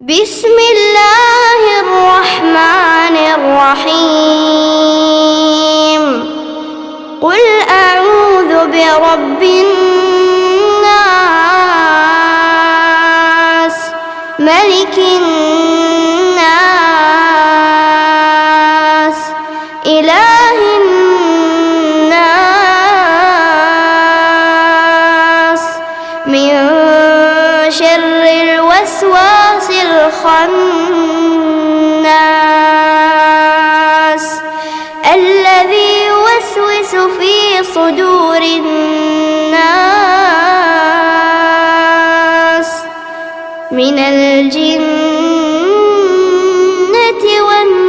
بسم الله الرحمن الرحيم. قل أعوذ برب الناس، ملك الناس، إله الناس، من شر الوسواس الخناس الذي يوسوس في صدور الناس من الجنة والناس.